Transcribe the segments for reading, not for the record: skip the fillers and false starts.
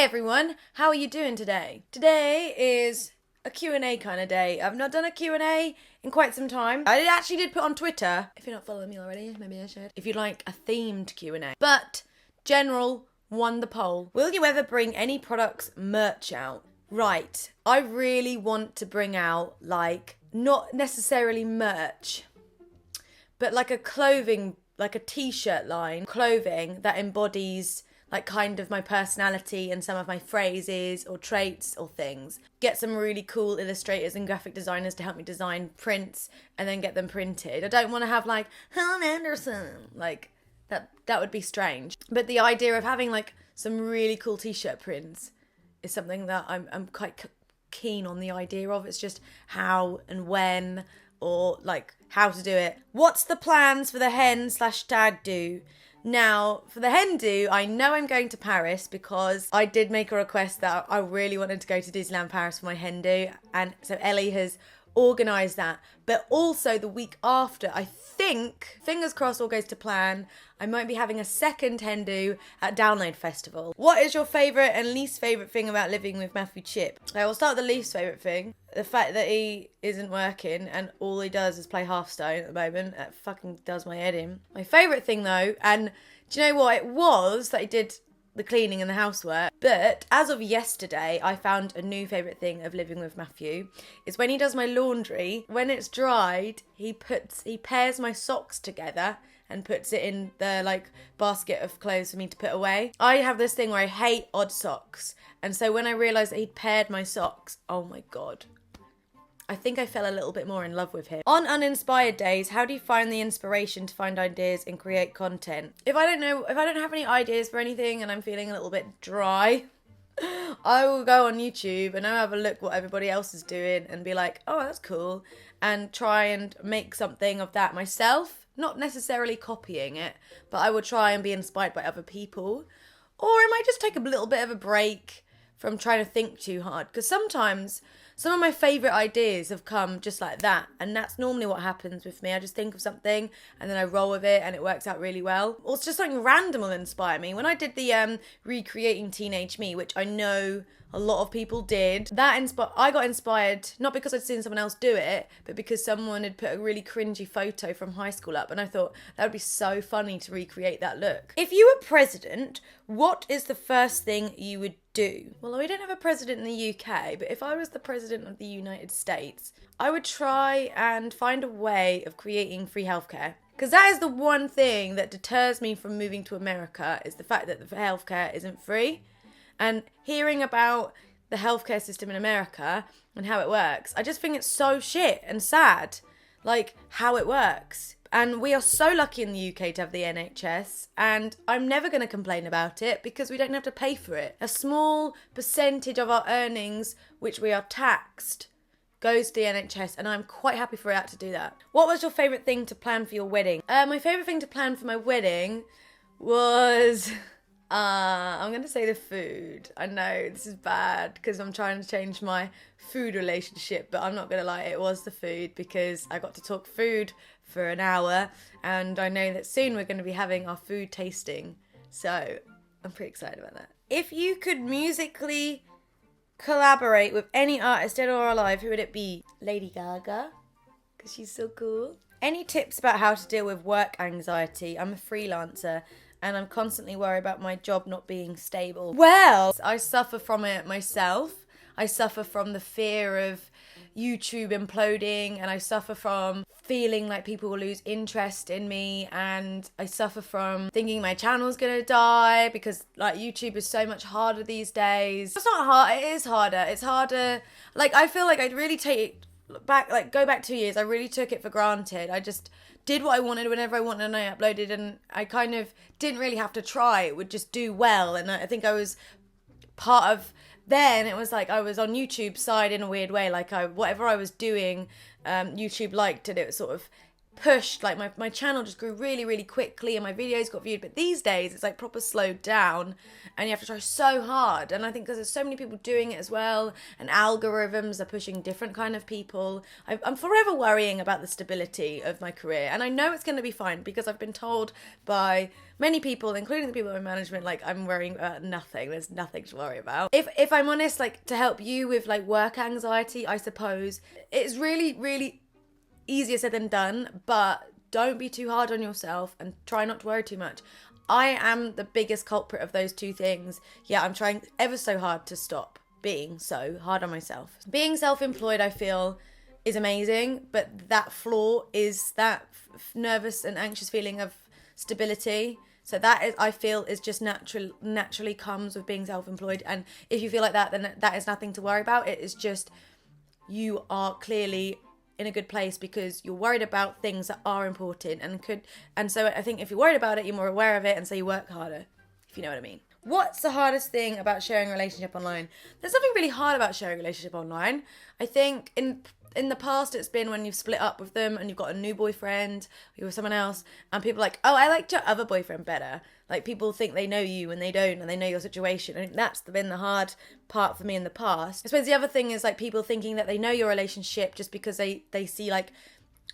everyone, how are you doing today? Today is a Q&A kind of day. I've not done a Q&A in quite some time. I actually did put on Twitter, if you're not following me already, maybe I should, if you'd like a themed Q&A. But General won the poll. Will you ever bring any products merch out? Right, I really want to bring out, like, not necessarily merch, but like a clothing, like a t-shirt line, clothing that embodies like kind of my personality and some of my phrases or traits or things. Get some really cool illustrators and graphic designers to help me design prints and then get them printed. I don't want to have like Helen Anderson, like that would be strange. But the idea of having like some really cool t-shirt prints is something that I'm quite keen on the idea of. It's just how and when, or like how to do it. What's the plans for the hen/stag do? Now, for the hen do, I know I'm going to Paris because I did make a request that I really wanted to go to Disneyland Paris for my hen do. And so Ellie has organised that. But also the week after, I think, fingers crossed all goes to plan, I might be having a second hen do at Download Festival. What is your favourite and least favourite thing about living with Matthew Chip? I will start with the least favourite thing. The fact that he isn't working and all he does is play Hearthstone at the moment. That fucking does my head in. My favourite thing though, and do you know what it was that he did the cleaning and the housework, but as of yesterday I found a new favourite thing of living with Matthew is when he does my laundry. When it's dried, he pairs my socks together and puts it in the like basket of clothes for me to put away. I have this thing where I hate odd socks, and so when I realised that he'd paired my socks, oh my god, I think I fell a little bit more in love with him. On uninspired days, how do you find the inspiration to find ideas and create content? If I don't have any ideas for anything and I'm feeling a little bit dry, I will go on YouTube and I'll have a look what everybody else is doing and be like, oh, that's cool, and try and make something of that myself. Not necessarily copying it, but I will try and be inspired by other people. Or I might just take a little bit of a break from trying to think too hard, because sometimes some of my favourite ideas have come just like that, and that's normally what happens with me. I just think of something and then I roll with it and it works out really well. Or it's just something random will inspire me. When I did the recreating Teenage Me, which I know a lot of people did, I got inspired not because I'd seen someone else do it, but because someone had put a really cringy photo from high school up, and I thought that would be so funny to recreate that look. If you were president, what is the first thing you would do? Well, we don't have a president in the UK, but if I was the president of the United States, I would try and find a way of creating free healthcare. Because that is the one thing that deters me from moving to America, is the fact that the healthcare isn't free. And hearing about the healthcare system in America and how it works, I just think it's so shit and sad, like how it works. And we are so lucky in the UK to have the NHS, and I'm never going to complain about it because we don't have to pay for it. A small percentage of our earnings, which we are taxed, goes to the NHS, and I'm quite happy for that to do that. What was your favourite thing to plan for your wedding? My favourite thing to plan for my wedding was I'm going to say the food. I know this is bad because I'm trying to change my food relationship, but I'm not going to lie, it was the food, because I got to talk food for an hour, and I know that soon we're going to be having our food tasting, so I'm pretty excited about that. If you could musically collaborate with any artist, dead or alive, who would it be? Lady Gaga, because she's so cool. Any tips about how to deal with work anxiety? I'm a freelancer and I'm constantly worried about my job not being stable. Well, I suffer from it myself. I suffer from the fear of YouTube imploding, and I suffer from feeling like people will lose interest in me, and I suffer from thinking my channel's gonna die because like YouTube is so much harder these days. It's not hard, it is harder. It's harder. Like, I feel like I'd really go back 2 years, I really took it for granted. I just did what I wanted whenever I wanted and I uploaded, and I kind of didn't really have to try. It would just do well, and I think I was part of... Then it was like I was on YouTube's side in a weird way. Like whatever I was doing, YouTube liked, and it sort of pushed, like my channel just grew really, really quickly and my videos got viewed. But these days it's like proper slowed down and you have to try so hard. And I think because there's so many people doing it as well, and algorithms are pushing different kind of people. I'm forever worrying about the stability of my career. And I know it's going to be fine because I've been told by many people, including the people in management, like I'm worrying about nothing. There's nothing to worry about. If I'm honest, like to help you with like work anxiety, I suppose it's really, really easier said than done, but don't be too hard on yourself and try not to worry too much. I am the biggest culprit of those two things. Yeah, I'm trying ever so hard to stop being so hard on myself. Being self-employed, I feel, is amazing, but that flaw is that nervous and anxious feeling of stability. So that is, I feel, is just naturally comes with being self-employed. And if you feel like that, then that is nothing to worry about. It is just you are clearly in a good place because you're worried about things that are important and so I think if you're worried about it, you're more aware of it, and so you work harder, if you know what I mean. What's the hardest thing about sharing a relationship online? There's nothing really hard about sharing a relationship online. I think in the past it's been when you've split up with them and you've got a new boyfriend or you're with someone else and people are like, oh, I liked your other boyfriend better. Like people think they know you and they don't, and they know your situation. I think that's been the hard part for me in the past. I suppose the other thing is like people thinking that they know your relationship just because they see like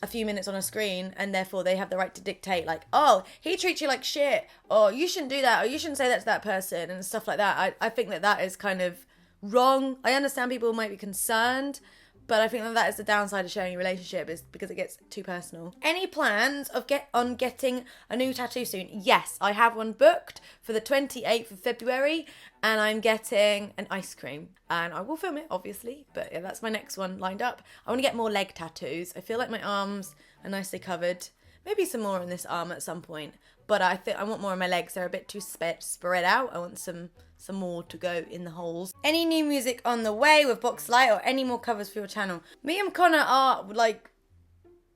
a few minutes on a screen and therefore they have the right to dictate like, oh, he treats you like shit, or you shouldn't do that, or you shouldn't say that to that person and stuff like that. I think that is kind of wrong. I understand people might be concerned, but I think that is the downside of sharing a relationship, is because it gets too personal. Any plans of getting a new tattoo soon? Yes, I have one booked for the 28th of February, and I'm getting an ice cream. And I will film it, obviously, but yeah, that's my next one lined up. I want to get more leg tattoos. I feel like my arms are nicely covered. Maybe some more on this arm at some point. But I think I want more on my legs. They're a bit too spread out. I want some more to go in the holes. Any new music on the way with Box Light, or any more covers for your channel? Me and Connor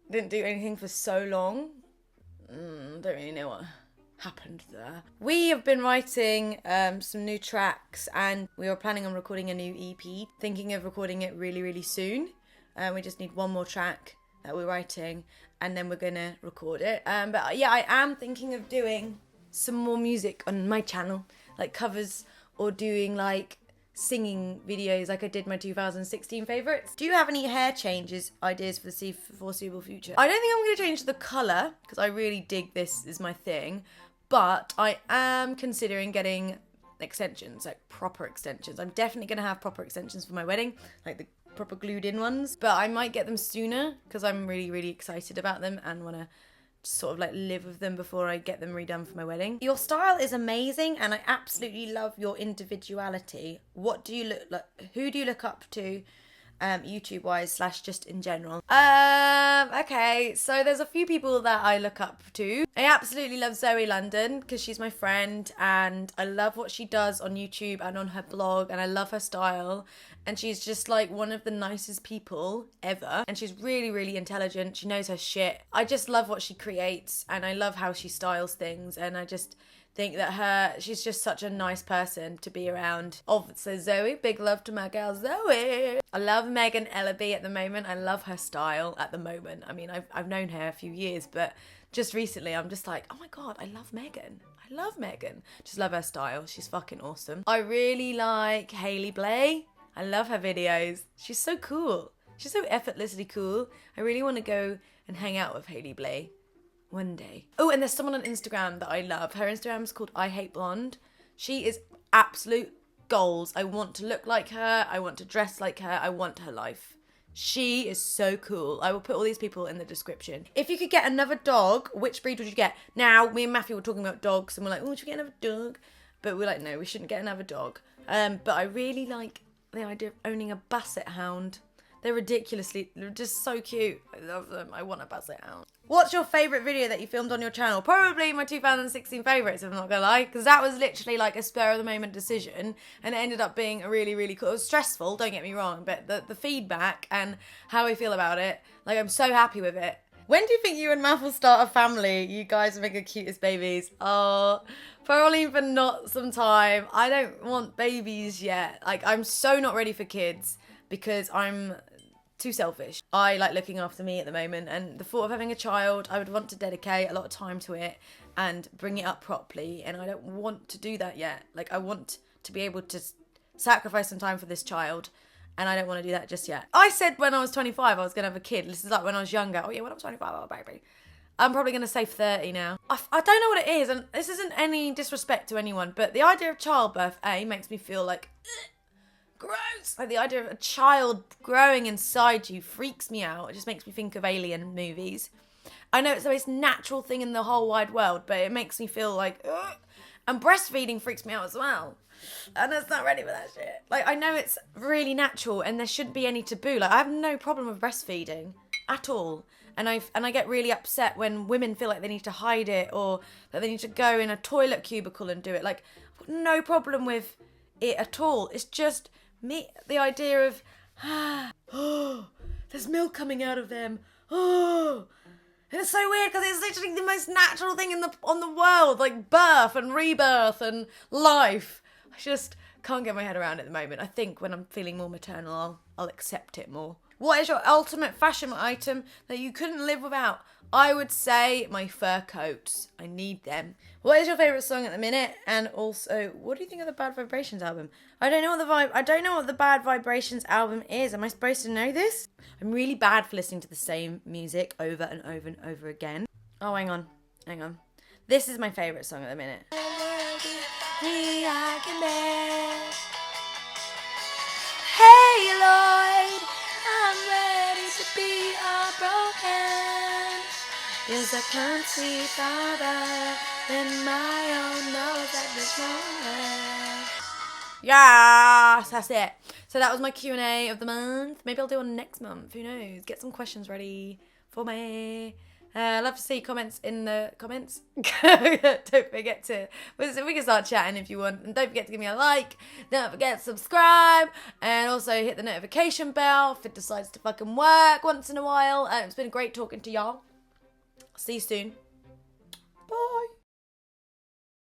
didn't do anything for so long. Don't really know what happened there. We have been writing some new tracks, and we were planning on recording a new EP. Thinking of recording it really, really soon. We just need one more track that we're writing, and then we're gonna record it. But yeah, I am thinking of doing some more music on my channel, like covers, or doing like singing videos like I did my 2016 favourites. Do you have any hair changes ideas for the foreseeable future? I don't think I'm going to change the colour because I really dig this is my thing, but I am considering getting extensions, like proper extensions. I'm definitely going to have proper extensions for my wedding, like the proper glued in ones, but I might get them sooner because I'm really, really excited about them and want to sort of like live with them before I get them redone for my wedding. Your style is amazing and I absolutely love your individuality. What do you look like? Who do you look up to YouTube wise / just in general? Okay, so there's a few people that I look up to. I absolutely love Zoe London because she's my friend and I love what she does on YouTube and on her blog, and I love her style, and she's just like one of the nicest people ever, and she's really, really intelligent. She knows her shit. I just love what she creates and I love how she styles things, and I just think that she's just such a nice person to be around. So Zoe, big love to my girl Zoe. I love Megan Ellaby at the moment. I love her style at the moment. I mean, I've known her a few years, but just recently I'm just like, oh my God, I love Megan. I love Megan. Just love her style. She's fucking awesome. I really like Hailey Blay. I love her videos. She's so cool. She's so effortlessly cool. I really want to go and hang out with Hailey Blay one day. Oh, and there's someone on Instagram that I love. Her Instagram is called I Hate Blonde. She is absolute goals. I want to look like her. I want to dress like her. I want her life. She is so cool. I will put all these people in the description. If you could get another dog, which breed would you get? Now, me and Matthew were talking about dogs and we're like, oh, should we get another dog? But we're like, no, we shouldn't get another dog. But I really like the idea of owning a basset hound. They're just so cute. I love them. I want a basset hound. What's your favourite video that you filmed on your channel? Probably my 2016 favourites, if I'm not going to lie. Because that was literally like a spur-of-the-moment decision. And it ended up being a really, really cool... It was stressful, don't get me wrong. But the feedback and how I feel about it, like I'm so happy with it. When do you think you and Math will start a family? You guys make the cutest babies. Oh, probably for not some time. I don't want babies yet. Like, I'm so not ready for kids because I'm too selfish. I like looking after me at the moment, and the thought of having a child, I would want to dedicate a lot of time to it and bring it up properly, and I don't want to do that yet. Like, I want to be able to sacrifice some time for this child, and I don't want to do that just yet. I said when I was 25 I was going to have a kid. This is like when I was younger. Oh yeah, when I was 25, oh baby. I'm probably going to say 30 now. I don't know what it is, and this isn't any disrespect to anyone, but the idea of childbirth, makes me feel like, gross. Like, the idea of a child growing inside you freaks me out. It just makes me think of alien movies. I know it's the most natural thing in the whole wide world, but it makes me feel like, ugh. And breastfeeding freaks me out as well. And I'm not ready for that shit. Like, I know it's really natural and there shouldn't be any taboo. Like, I have no problem with breastfeeding at all. And I get really upset when women feel like they need to hide it, or that they need to go in a toilet cubicle and do it. Like, I've got no problem with it at all. It's just me, the idea of, oh, there's milk coming out of them. Oh, and it's so weird because it's literally the most natural thing on the world, like birth and rebirth and life. I just can't get my head around it at the moment. I think when I'm feeling more maternal, I'll accept it more. What is your ultimate fashion item that you couldn't live without? I would say my fur coats. I need them. What is your favourite song at the minute? And also, what do you think of the Bad Vibrations album? I don't know what the Bad Vibrations album is. Am I supposed to know this? I'm really bad for listening to the same music over and over and over again. Oh, hang on. This is my favourite song at the minute. Hey Lloyd, I'm ready to be broken. Is a country father in my own nose at this moment. Yes, that's it. So that was my Q&A of the month. Maybe I'll do one next month. Who knows? Get some questions ready for me. I'd love to see comments in the comments. Don't forget to, we can start chatting if you want. And don't forget to give me a like. Don't forget to subscribe. And also hit the notification bell if it decides to fucking work once in a while. It's been great talking to y'all. See you soon. Bye.